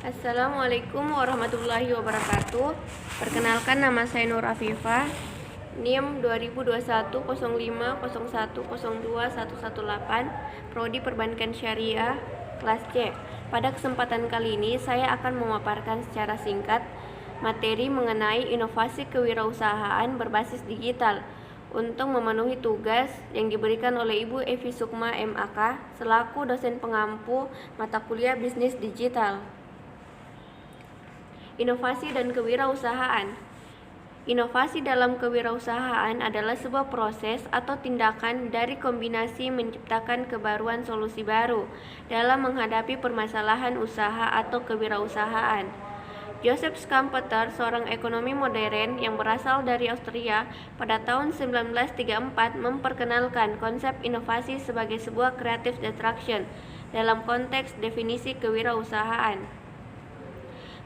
Assalamualaikum warahmatullahi wabarakatuh. Perkenalkan, nama saya Nur Afifah, NIM 20210501021118, Prodi Perbankan Syariah, kelas C. Pada kesempatan kali ini saya akan memaparkan secara singkat materi mengenai inovasi kewirausahaan berbasis digital untuk memenuhi tugas yang diberikan oleh Ibu Evi Sukma MAK selaku dosen pengampu mata kuliah bisnis digital. Inovasi dan kewirausahaan. Inovasi dalam kewirausahaan adalah sebuah proses atau tindakan dari kombinasi menciptakan kebaruan solusi baru dalam menghadapi permasalahan usaha atau kewirausahaan. Joseph Schumpeter, seorang ekonomi modern yang berasal dari Austria, pada tahun 1934 memperkenalkan konsep inovasi sebagai sebuah creative destruction dalam konteks definisi kewirausahaan.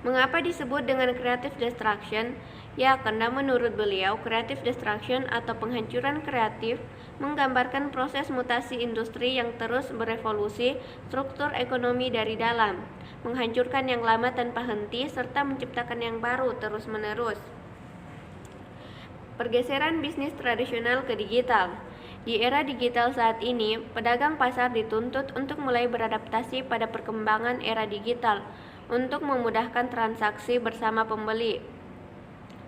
Mengapa disebut dengan creative destruction? Ya, karena menurut beliau, creative destruction atau penghancuran kreatif menggambarkan proses mutasi industri yang terus berevolusi struktur ekonomi dari dalam, menghancurkan yang lama tanpa henti, serta menciptakan yang baru terus-menerus. Pergeseran bisnis tradisional ke digital. Di era digital saat ini, pedagang pasar dituntut untuk mulai beradaptasi pada perkembangan era digital untuk memudahkan transaksi bersama pembeli.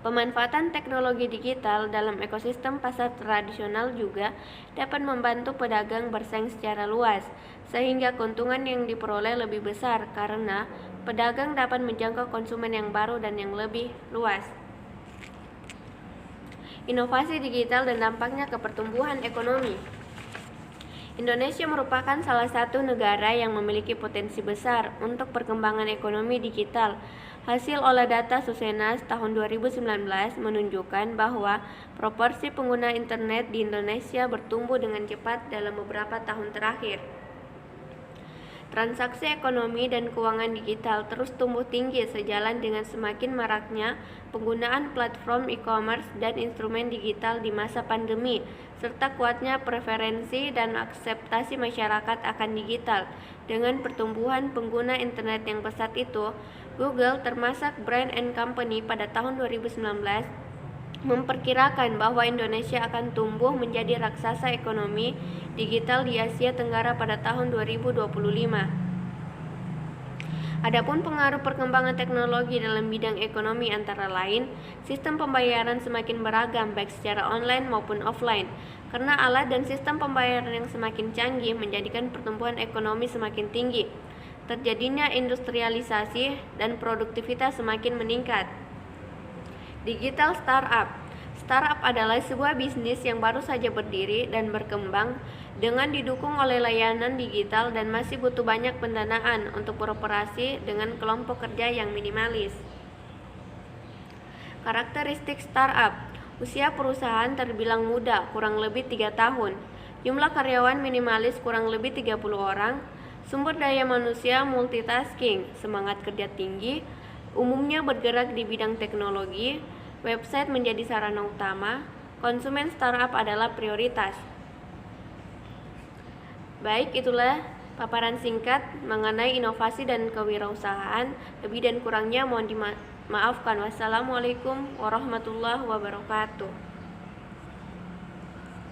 Pemanfaatan teknologi digital dalam ekosistem pasar tradisional juga dapat membantu pedagang bersaing secara luas, sehingga keuntungan yang diperoleh lebih besar karena pedagang dapat menjangkau konsumen yang baru dan yang lebih luas. Inovasi digital dan dampaknya ke pertumbuhan ekonomi. Indonesia merupakan salah satu negara yang memiliki potensi besar untuk perkembangan ekonomi digital. Hasil olah data Susenas tahun 2019 menunjukkan bahwa proporsi pengguna internet di Indonesia bertumbuh dengan cepat dalam beberapa tahun terakhir. Transaksi ekonomi dan keuangan digital terus tumbuh tinggi sejalan dengan semakin maraknya penggunaan platform e-commerce dan instrumen digital di masa pandemi, serta kuatnya preferensi dan akseptasi masyarakat akan digital. Dengan pertumbuhan pengguna internet yang pesat itu, Google, termasuk Brand and Company, pada tahun 2019 memperkirakan bahwa Indonesia akan tumbuh menjadi raksasa ekonomi digital di Asia Tenggara pada tahun 2025. Adapun pengaruh perkembangan teknologi dalam bidang ekonomi antara lain, sistem pembayaran semakin beragam baik secara online maupun offline. Karena alat dan sistem pembayaran yang semakin canggih menjadikan pertumbuhan ekonomi semakin tinggi. Terjadinya industrialisasi dan produktivitas semakin meningkat. Digital startup. Startup adalah sebuah bisnis yang baru saja berdiri dan berkembang dengan didukung oleh layanan digital dan masih butuh banyak pendanaan untuk beroperasi dengan kelompok kerja yang minimalis. Karakteristik startup. Usia perusahaan terbilang muda, kurang lebih 3 tahun. Jumlah karyawan minimalis kurang lebih 30 orang. Sumber daya manusia multitasking, semangat kerja tinggi, umumnya bergerak di bidang teknologi. Website menjadi sarana utama. Konsumen startup adalah prioritas. Baik, itulah paparan singkat mengenai inovasi dan kewirausahaan. Lebih dan kurangnya mohon dimaafkan. Wassalamualaikum warahmatullahi wabarakatuh.